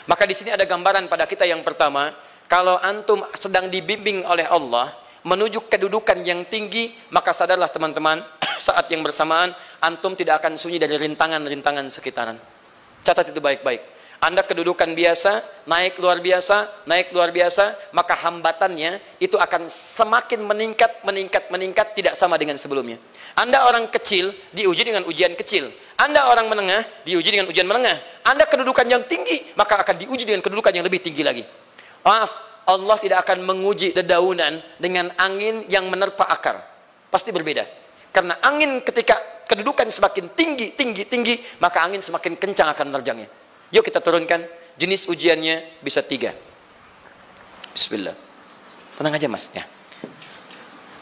Maka di sini ada gambaran pada kita yang pertama, kalau antum sedang dibimbing oleh Allah menuju kedudukan yang tinggi, maka sadarlah teman-teman, saat yang bersamaan antum tidak akan sunyi dari rintangan-rintangan sekitaran. Catat itu baik-baik. Anda kedudukan biasa, naik luar biasa, maka hambatannya itu akan semakin meningkat, tidak sama dengan sebelumnya. Anda orang kecil, diuji dengan ujian kecil. Anda orang menengah, diuji dengan ujian menengah. Anda kedudukan yang tinggi, maka akan diuji dengan kedudukan yang lebih tinggi lagi. Maaf, Allah tidak akan menguji dedaunan dengan angin yang menerpa akar. Pasti berbeda. Karena angin ketika kedudukan semakin tinggi, maka angin semakin kencang akan menerjangnya. Yuk kita turunkan, jenis ujiannya bisa 3. Bismillah. Tenang aja mas, ya.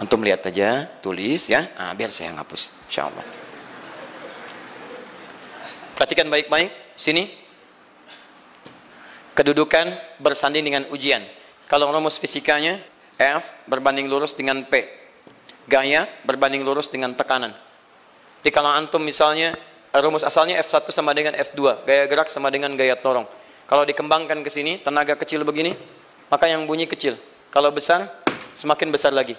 Antum lihat aja, tulis ya, biar saya ngapus, insyaallah. Perhatikan baik-baik, sini. Kedudukan bersanding dengan ujian. Kalau rumus fisikanya, F berbanding lurus dengan P. Gaya berbanding lurus dengan tekanan. Jadi kalau antum misalnya, rumus asalnya F1 sama dengan F2, gaya gerak sama dengan gaya torong. Kalau dikembangkan ke sini, tenaga kecil begini, maka yang bunyi kecil. Kalau besar, semakin besar lagi.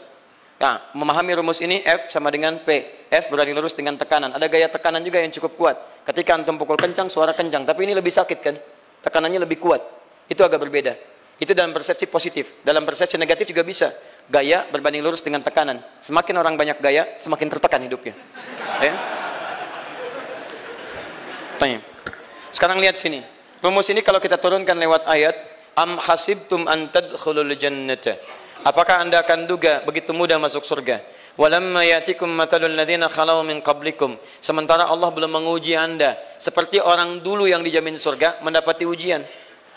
Nah, memahami rumus ini, F sama dengan P. F berbanding lurus dengan tekanan. Ada gaya tekanan juga yang cukup kuat. Ketika antum pukul kencang, suara kencang. Tapi ini lebih sakit kan? Tekanannya lebih kuat. Itu agak berbeda. Itu dalam persepsi positif. Dalam persepsi negatif juga bisa. Gaya berbanding lurus dengan tekanan. Semakin orang banyak gaya, semakin tertekan hidupnya. Ya? Tanya. Sekarang lihat sini. Rumus ini kalau kita turunkan lewat ayat, am hasibtum an tadkhulul jannata. Apakah anda akan duga begitu mudah masuk surga? Walamma yatikum matalul ladzina khalau min qablikum. Sementara Allah belum menguji anda seperti orang dulu yang dijamin surga mendapati ujian.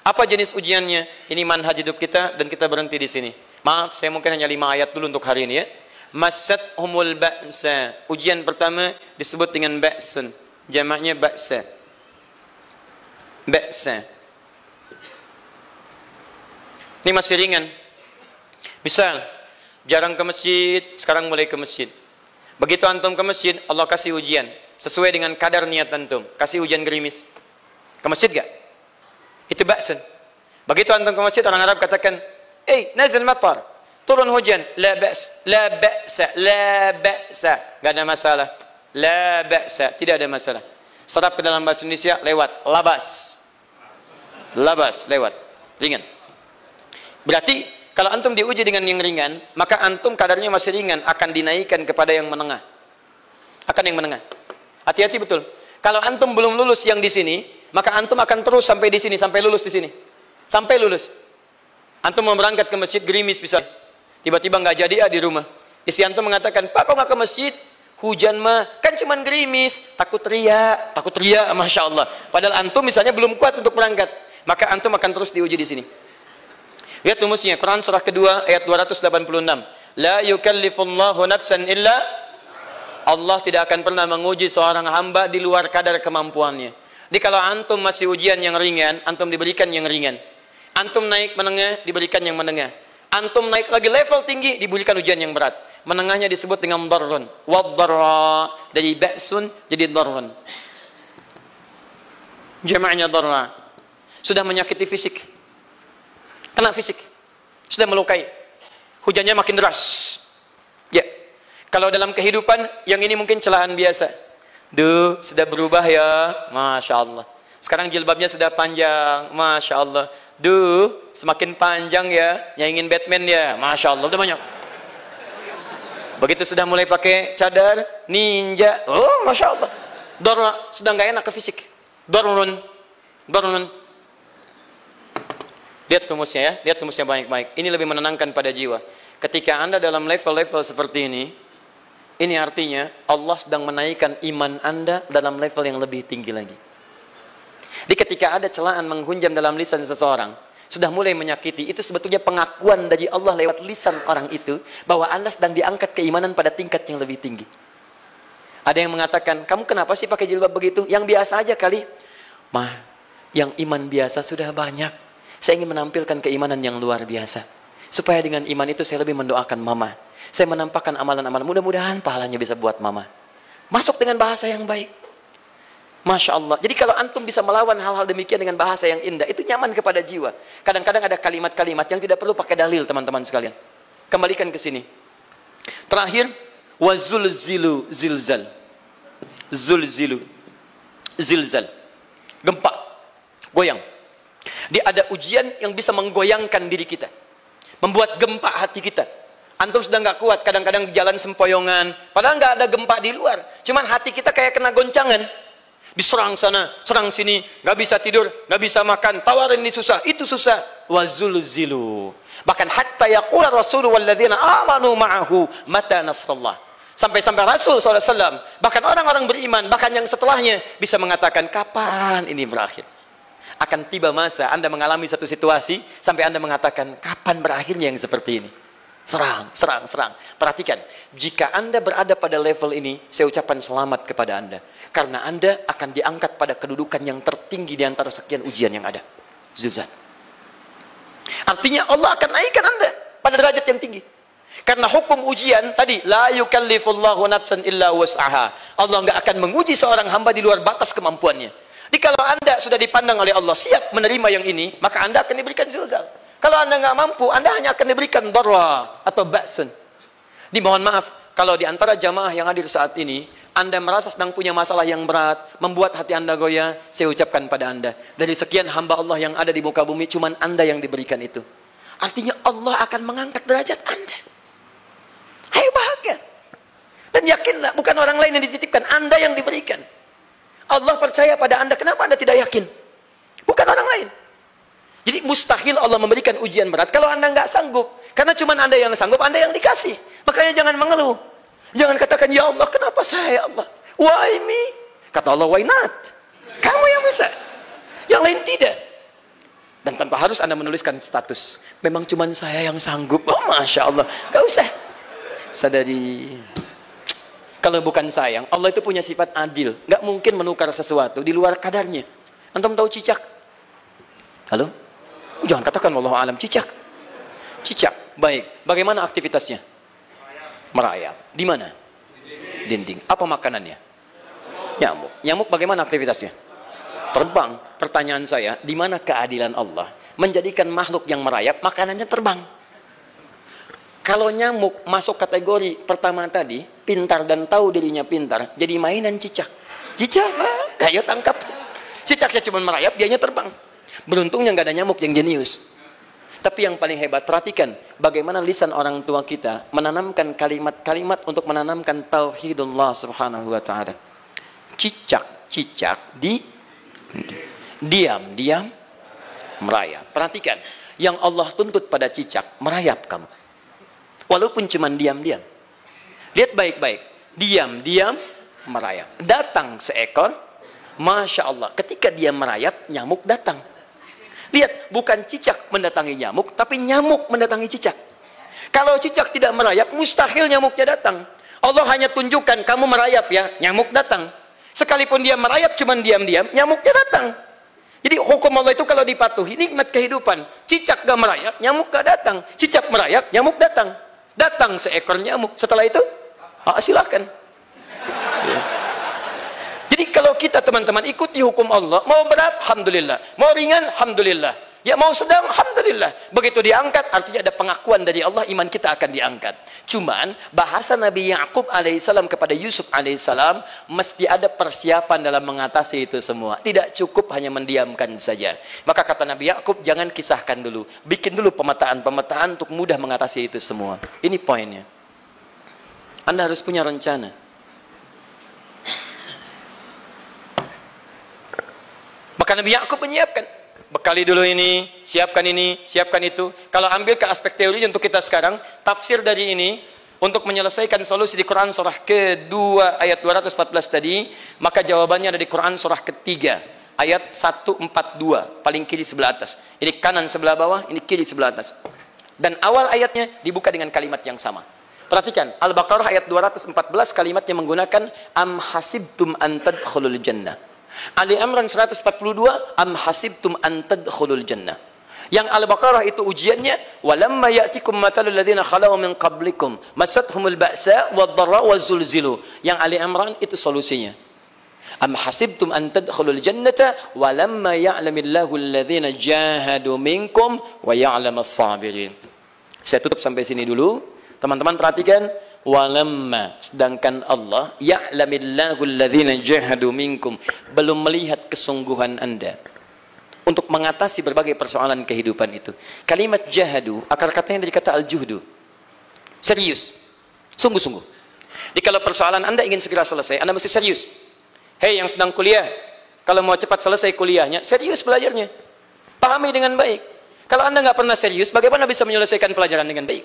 Apa jenis ujiannya? Ini manhaj hidup kita dan kita berhenti di sini. Maaf, saya mungkin hanya 5 ayat dulu untuk hari ini ya. Massathumul ba'sa. Ujian pertama disebut dengan ba'sun. Jamaknya ba'sa. Ba'sa. Ini masih ringan. Misal, jarang ke masjid, sekarang mulai ke masjid. Begitu antum ke masjid, Allah kasih ujian. Sesuai dengan kadar niat antum. Kasih hujan gerimis. Ke masjid gak? Itu ba'sun. Begitu antum ke masjid, orang Arab katakan, nazil matar. Turun hujan. La ba's, la ba'sa, la ba'sa. Gak ada masalah. La ba'sa, tidak ada masalah. Serap ke dalam bahasa Indonesia, lewat. Labas. Labas, lewat. Ringan. Berarti, kalau antum diuji dengan yang ringan, maka antum kadarnya masih ringan, akan dinaikkan kepada yang menengah. Akan yang menengah. Hati-hati betul. Kalau antum belum lulus yang di sini, maka antum akan terus sampai di sini, sampai lulus di sini. Sampai lulus. Antum mau berangkat ke masjid, gerimis bisa. Tiba-tiba nggak jadi di rumah. Istri antum mengatakan, Pak kok nggak ke masjid? Hujan mah, kan cuman gerimis. Takut teriak, Masya Allah. Padahal antum misalnya belum kuat untuk berangkat. Maka antum akan terus diuji di sini. Lihat rumusnya, Quran surah kedua ayat 286. La yukallifullahu nafsan illa. Allah tidak akan pernah menguji seorang hamba di luar kadar kemampuannya. Jadi kalau antum masih ujian yang ringan, antum diberikan yang ringan. Antum naik menengah, diberikan yang menengah. Antum naik lagi level tinggi, diberikan ujian yang berat. Menengahnya disebut dengan darrun. Waddarra, dari ba'sun jadi darrun. Jamaknya darra. Sudah menyakiti fisik. Kena fisik. Sudah melukai. Hujannya makin deras. Ya. Kalau dalam kehidupan, yang ini mungkin celaan biasa. Duh, sudah berubah ya. Masya Allah. Sekarang jilbabnya sudah panjang. Masya Allah. Duh, semakin panjang ya. Yang ingin Batman ya. Masya Allah. Udah banyak. Begitu sudah mulai pakai cadar, ninja. Oh, Masya Allah. Darra, sudah nggak enak ke fisik. Darrun. Darrun. Lihat rumusnya ya, lihat rumusnya baik-baik. Ini lebih menenangkan pada jiwa. Ketika anda dalam level-level seperti ini artinya Allah sedang menaikkan iman anda dalam level yang lebih tinggi lagi. Jadi ketika ada celaan menghunjam dalam lisan seseorang, sudah mulai menyakiti, itu sebetulnya pengakuan dari Allah lewat lisan orang itu, bahwa anda sedang diangkat keimanan pada tingkat yang lebih tinggi. Ada yang mengatakan, kamu kenapa sih pakai jilbab begitu? Yang biasa aja kali. Mah, yang iman biasa sudah banyak. Saya ingin menampilkan keimanan yang luar biasa. Supaya dengan iman itu saya lebih mendoakan mama. Saya menampakkan amalan-amalan. Mudah-mudahan pahalanya bisa buat mama. Masuk dengan bahasa yang baik. Masya Allah. Jadi kalau antum bisa melawan hal-hal demikian dengan bahasa yang indah, itu nyaman kepada jiwa. Kadang-kadang ada kalimat-kalimat yang tidak perlu pakai dalil, teman-teman sekalian. Kembalikan ke sini. Terakhir, wazulzilu zilzal. Zulzilu zilzal. Gempa, goyang. Dia ada ujian yang bisa menggoyangkan diri kita, membuat gempa hati kita. Antum sudah nggak kuat, kadang-kadang di jalan sempoyongan, padahal nggak ada gempa di luar, cuman hati kita kayak kena goncangan. Diserang sana, serang sini, nggak bisa tidur, nggak bisa makan, tawarin ini susah, itu susah. Wazulzilu. Bahkan hatta yaqula Rasulullah walladzina amanu ma'ahu mata nasrullah. Sampai-sampai Rasul SAW, bahkan orang-orang beriman, bahkan yang setelahnya bisa mengatakan, kapan ini berakhir? Akan tiba masa Anda mengalami satu situasi sampai Anda mengatakan, kapan berakhirnya yang seperti ini? Serang, serang, serang. Perhatikan, jika Anda berada pada level ini, saya ucapkan selamat kepada Anda. Karena Anda akan diangkat pada kedudukan yang tertinggi di antara sekian ujian yang ada. Zilzal. Artinya Allah akan naikkan Anda pada derajat yang tinggi. Karena hukum ujian tadi, la yukallifullahu nafsan illa wus'aha. Allah nggak akan menguji seorang hamba di luar batas kemampuannya. Jadi kalau Anda sudah dipandang oleh Allah siap menerima yang ini, maka Anda akan diberikan zilzal. Kalau Anda nggak mampu, Anda hanya akan diberikan darra atau ba'sun. Dimohon maaf, kalau di antara jamaah yang hadir saat ini, Anda merasa sedang punya masalah yang berat, membuat hati Anda goyah, saya ucapkan pada Anda, dari sekian hamba Allah yang ada di muka bumi, cuman Anda yang diberikan itu. Artinya Allah akan mengangkat derajat Anda. Ayo bahagia. Dan yakinlah, bukan orang lain yang dititipkan, Anda yang diberikan. Allah percaya pada Anda, kenapa Anda tidak yakin? Bukan orang lain. Jadi mustahil Allah memberikan ujian berat kalau Anda nggak sanggup. Karena cuma Anda yang sanggup, Anda yang dikasih. Makanya jangan mengeluh. Jangan katakan, ya Allah, kenapa saya, Allah? Why me? Kata Allah, why not? Kamu yang bisa. Yang lain tidak. Dan tanpa harus Anda menuliskan status. Memang cuma saya yang sanggup. Oh, Masya Allah. Gak usah. Sadari. Kalau bukan sayang, Allah itu punya sifat adil. Nggak mungkin menukar sesuatu di luar kadarnya. Antum tahu cicak? Halo? Jangan katakan wallahu alam, cicak. Cicak, baik. Bagaimana aktivitasnya? Merayap. Di mana? Dinding. Apa makanannya? Nyamuk. Nyamuk bagaimana aktivitasnya? Terbang. Pertanyaan saya, di mana keadilan Allah menjadikan makhluk yang merayap makanannya terbang? Kalau nyamuk masuk kategori pertama tadi, pintar dan tahu dirinya pintar, jadi mainan cicak. Cicak, ayo tangkap. Cicaknya cuma merayap, dianya terbang. Beruntungnya nggak ada nyamuk yang jenius. Tapi yang paling hebat, perhatikan bagaimana lisan orang tua kita menanamkan kalimat-kalimat untuk menanamkan tauhidullah subhanahu wa ta'ala. Cicak diam merayap. Perhatikan, yang Allah tuntut pada cicak, merayap kamu. Walaupun cuma diam-diam. Lihat baik-baik, diam merayap. Datang seekor, Masya Allah, ketika dia merayap, nyamuk datang. Lihat, bukan cicak mendatangi nyamuk, tapi nyamuk mendatangi cicak. Kalau cicak tidak merayap, mustahil nyamuknya datang. Allah hanya tunjukkan, kamu merayap ya, nyamuk datang. Sekalipun dia merayap, cuman diam-diam, nyamuknya datang. Jadi hukum Allah itu kalau dipatuhi, nikmat kehidupan. Cicak gak merayap, nyamuk gak datang. Cicak merayap, nyamuk datang. Datang seekor nyamuk. Setelah itu, silahkan. Jadi kalau kita teman-teman ikuti hukum Allah, mau berat, alhamdulillah. Mau ringan, alhamdulillah. Ya mau sedang, alhamdulillah. Begitu diangkat, artinya ada pengakuan dari Allah, iman kita akan diangkat. Cuman, bahasa Nabi Ya'qub alaihissalam kepada Yusuf alaihissalam, mesti ada persiapan dalam mengatasi itu semua. Tidak cukup hanya mendiamkan saja. Maka kata Nabi Ya'qub, jangan kisahkan dulu. Bikin dulu pemetaan-pemetaan untuk mudah mengatasi itu semua. Ini poinnya. Anda harus punya rencana. Maka Nabi Ya'qub menyiapkan, bekali dulu ini, siapkan itu. Kalau ambil ke aspek teori untuk kita sekarang, tafsir dari ini untuk menyelesaikan solusi di Quran surah kedua ayat 214 tadi, maka jawabannya ada di Quran surah ketiga ayat 142, paling kiri sebelah atas. Ini kanan sebelah bawah, ini kiri sebelah atas. Dan awal ayatnya dibuka dengan kalimat yang sama. Perhatikan, Al-Baqarah ayat 214 kalimatnya menggunakan am hasibtum an tadkhulul jannah. Ali Imran 142 am hasibtum an tadkhulul jannah. Yang Al-Baqarah itu ujiannya, walamma ya'tikum mathalul ladzina khalau min qablikum masathumul ba'sa wad-dharra waz-zulzilu. Yang Ali Imran itu solusinya. Am hasibtum an tadkhulul jannata wa lamma ya'lamillahu alladhina jahadu minkum wa ya'lamas sabirin. Saya tutup sampai sini dulu. Teman-teman perhatikan, walamma, sedangkan Allah ya'lamillahu alladhina jahadu minkum, belum melihat kesungguhan Anda untuk mengatasi berbagai persoalan kehidupan itu. Kalimat jahadu, akar katanya dari kata al-juhdu. Serius. Sungguh-sungguh. Jadi kalau persoalan Anda ingin segera selesai, Anda mesti serius. Hei yang sedang kuliah, kalau mau cepat selesai kuliahnya, serius belajarnya. Pahami dengan baik. Kalau Anda nggak pernah serius, bagaimana bisa menyelesaikan pelajaran dengan baik?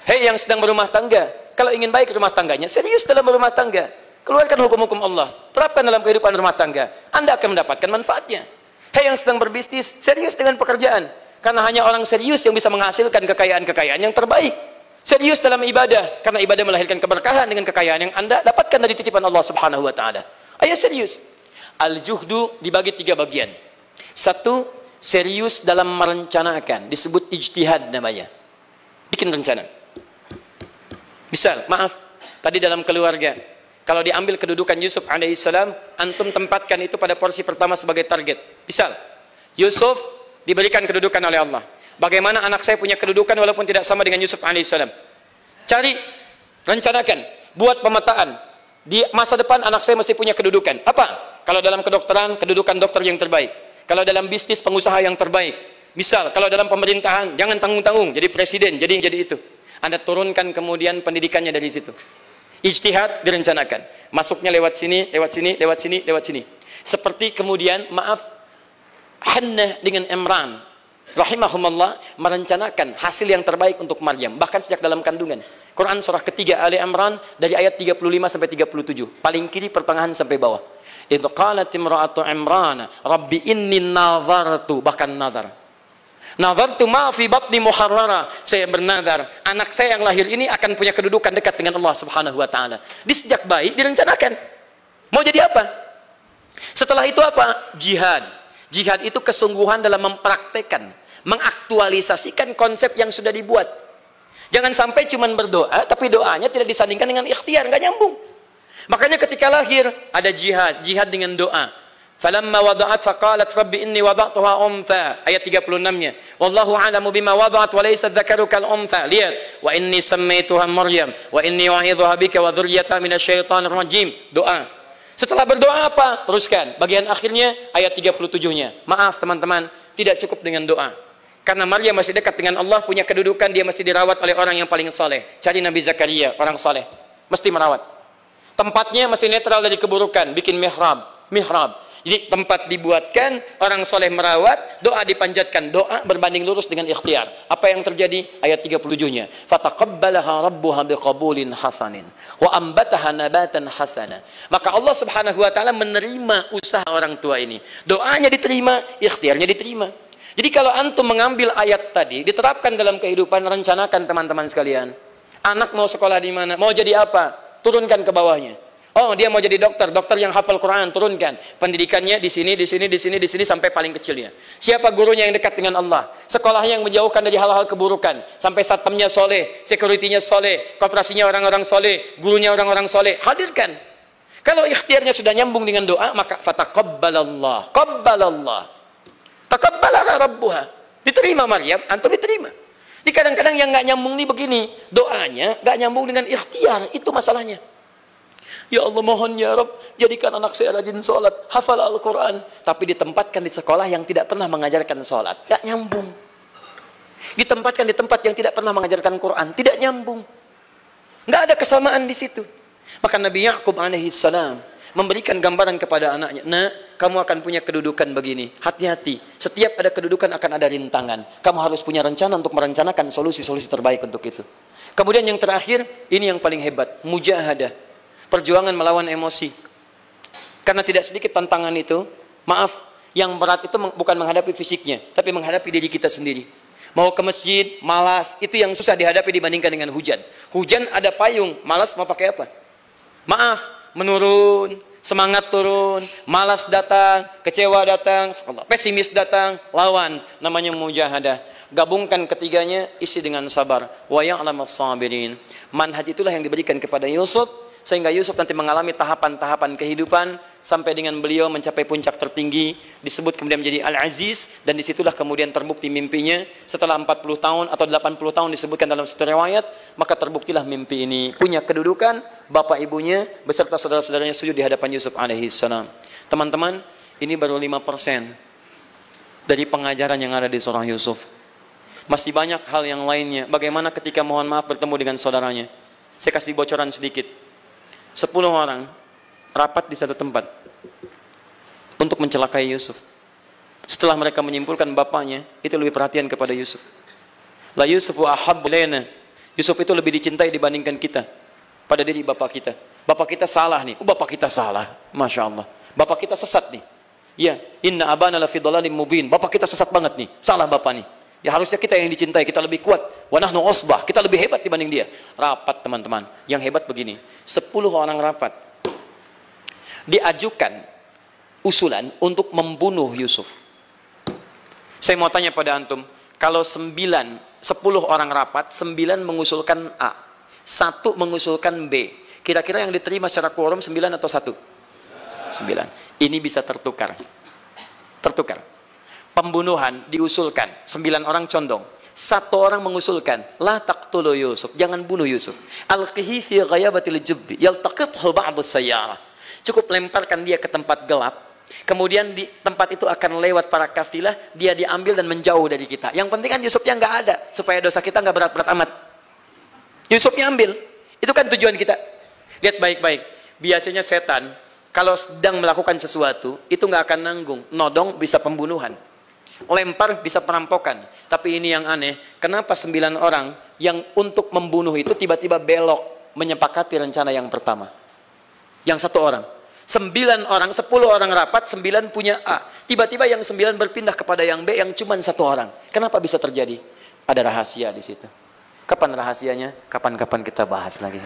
Hei yang sedang berumah tangga, kalau ingin baik rumah tangganya, serius dalam berumah tangga. Keluarkan hukum-hukum Allah, terapkan dalam kehidupan rumah tangga. Anda akan mendapatkan manfaatnya. Hei yang sedang berbisnis, serius dengan pekerjaan. Karena hanya orang serius yang bisa menghasilkan kekayaan-kekayaan yang terbaik. Serius dalam ibadah, karena ibadah melahirkan keberkahan dengan kekayaan yang Anda dapatkan dari titipan Allah Subhanahu wa taala. Ayo serius. Al-juhdu dibagi 3 bagian. 1, serius dalam merencanakan, disebut ijtihad namanya. Bikin rencana. Misal, maaf, tadi dalam keluarga, kalau diambil kedudukan Yusuf alaihissalam, antum tempatkan itu pada porsi pertama sebagai target. Misal, Yusuf diberikan kedudukan oleh Allah. Bagaimana anak saya punya kedudukan walaupun tidak sama dengan Yusuf alaihissalam? Cari, rencanakan, buat pemetaan. Di masa depan anak saya mesti punya kedudukan. Apa? Kalau dalam kedokteran, kedudukan dokter yang terbaik. Kalau dalam bisnis, pengusaha yang terbaik. Misal, kalau dalam pemerintahan, jangan tanggung-tanggung, jadi presiden, jadi itu. Anda turunkan kemudian pendidikannya dari situ. Ijtihad direncanakan. Masuknya lewat sini, lewat sini, lewat sini, lewat sini. Seperti kemudian, maaf, Hannah dengan Imran, rahimahumullah, merencanakan hasil yang terbaik untuk Maryam. Bahkan sejak dalam kandungan. Quran surah ketiga Ali Imran dari ayat 35 sampai 37. Paling kiri pertengahan sampai bawah. Idh qalat imra'atu Imran, Rabbi inni nazartu, bahkan nazar. Nazartu ma fi batni muharrara. Saya bernazar, anak saya yang lahir ini akan punya kedudukan dekat dengan Allah Subhanahu wa taala. Di sejak bayi direncanakan. Mau jadi apa? Setelah itu apa? Jihad. Jihad itu kesungguhan dalam mempraktekkan, mengaktualisasikan konsep yang sudah dibuat. Jangan sampai cuma berdoa, tapi doanya tidak disandingkan dengan ikhtiar, nggak nyambung. Makanya ketika lahir ada jihad, jihad dengan doa. Falamma wada'at saqalat rabbi inni wada'tuha untha, ayat 36-nya. Wallahu a'lamu bima wada'at wa laysa dzakaru kal untha. Lihat, wa inni sammaituha Maryam wa inni wa'idhuha bika wa dzurriyyataha minasyaitonir rajim. Doa. Setelah berdoa apa? Teruskan. Bagian akhirnya ayat 37-nya. Maaf teman-teman, tidak cukup dengan doa. Karena Maryam masih dekat dengan Allah, punya kedudukan, dia mesti dirawat oleh orang yang paling saleh. Cari Nabi Zakaria, orang saleh. Mesti merawat. Tempatnya mesti netral dari keburukan, bikin mihrab. Jadi tempat dibuatkan, orang saleh merawat, doa dipanjatkan. Doa berbanding lurus dengan ikhtiar. Apa yang terjadi? Ayat 37-nya. Fataqabbalaha rabbuha biqabulin hasanin wa ambataha nabatan hasana. Maka Allah Subhanahu wa taala menerima usaha orang tua ini. Doanya diterima, ikhtiarnya diterima. Jadi kalau antum mengambil ayat tadi, diterapkan dalam kehidupan, rencanakan teman-teman sekalian. Anak mau sekolah di mana? Mau jadi apa? Turunkan ke bawahnya. Oh, dia mau jadi dokter, dokter yang hafal Quran, turunkan. Pendidikannya di sini, di sini, di sini, di sini, sampai paling kecilnya. Siapa gurunya yang dekat dengan Allah? Sekolahnya yang menjauhkan dari hal-hal keburukan. Sampai satpamnya soleh, security-nya soleh, koperasinya orang-orang soleh, gurunya orang-orang soleh. Hadirkan. Kalau ikhtiarnya sudah nyambung dengan doa, maka fataqabbalallah. Qabbalallah. Taqabbalaha rabbuha. Diterima Maryam, antum diterima. Jadi kadang-kadang yang nggak nyambung nih begini, doanya nggak nyambung dengan ikhtiar, itu masalahnya. Ya Allah mohon ya Rabb, jadikan anak saya rajin sholat, hafal Al-Quran, tapi ditempatkan di sekolah yang tidak pernah mengajarkan sholat, nggak nyambung. Ditempatkan di tempat yang tidak pernah mengajarkan Quran, tidak nyambung. Nggak ada kesamaan di situ. Maka Nabi Ya'qub alaihissalam memberikan gambaran kepada anaknya, nak, kamu akan punya kedudukan begini, hati-hati, setiap ada kedudukan akan ada rintangan, kamu harus punya rencana untuk merencanakan solusi-solusi terbaik untuk itu. Kemudian yang terakhir, ini yang paling hebat, mujahadah, perjuangan melawan emosi. Karena tidak sedikit tantangan itu, maaf, yang berat itu bukan menghadapi fisiknya, tapi menghadapi diri kita sendiri. Mau ke masjid, malas, itu yang susah dihadapi dibandingkan dengan hujan. Hujan ada payung, malas mau pakai apa? Maaf, menurun, semangat turun, malas datang, kecewa datang, pesimis datang, lawan, namanya mujahadah. Gabungkan ketiganya, isi dengan sabar. Wa ya'lamas sabirin. Manhaj itulah yang diberikan kepada Yusuf, sehingga Yusuf nanti mengalami tahapan-tahapan kehidupan sampai dengan beliau mencapai puncak tertinggi, disebut kemudian menjadi Al-Aziz, dan disitulah kemudian terbukti mimpinya. Setelah 40 tahun atau 80 tahun disebutkan dalam satu riwayat, maka terbuktilah mimpi ini. Punya kedudukan, bapak ibunya beserta saudara-saudaranya sujud di hadapan Yusuf alaihissalam. Teman-teman, ini baru 5% dari pengajaran yang ada di surah Yusuf. Masih banyak hal yang lainnya. Bagaimana ketika mohon maaf bertemu dengan saudaranya. Saya kasih bocoran sedikit. 10 orang rapat di satu tempat untuk mencelakai Yusuf. Setelah mereka menyimpulkan bapaknya itu lebih perhatian kepada Yusuf. La Yusufu ahabbu ilaina. Yusuf itu lebih dicintai dibandingkan kita pada diri bapak kita. Bapak kita salah nih. Bapak kita salah. Masya Allah. Bapak kita sesat nih. Ya, inna abana la fi dhalalim mubin. Bapak kita sesat banget nih. Salah bapak nih. Ya harusnya kita yang dicintai, kita lebih kuat. Wa nahnu usbah, kita lebih hebat dibanding dia. Rapat teman-teman. Yang hebat begini, 10 orang rapat. Diajukan usulan untuk membunuh Yusuf. Saya mau tanya pada antum, kalau 10 orang rapat, 9 mengusulkan A, 1 mengusulkan B. Kira-kira yang diterima secara quorum 9 atau 1? 9. Ini bisa tertukar. Tertukar. Pembunuhan diusulkan, 9 orang condong. 1 orang mengusulkan, la taqtulu Yusuf, jangan bunuh Yusuf. Alqihi fi ghayabatil jubbi, yaltaqithu ba'du sayyarah. Cukup lemparkan dia ke tempat gelap. Kemudian di tempat itu akan lewat para kafilah, dia diambil dan menjauh dari kita. Yang penting kan Yusufnya nggak ada, supaya dosa kita nggak berat-berat amat. Yusufnya ambil, itu kan tujuan kita. Lihat baik-baik. Biasanya setan kalau sedang melakukan sesuatu itu nggak akan nanggung. Nodong bisa pembunuhan. Lempar bisa perampokan. Tapi ini yang aneh, kenapa 9 orang yang untuk membunuh itu tiba-tiba belok menyepakati rencana yang pertama? Yang 1 orang. 9 orang, 10 orang rapat, 9 punya A. Tiba-tiba yang 9 berpindah kepada yang B yang cuma 1 orang. Kenapa bisa terjadi? Ada rahasia di situ. Kapan rahasianya? Kapan-kapan kita bahas lagi.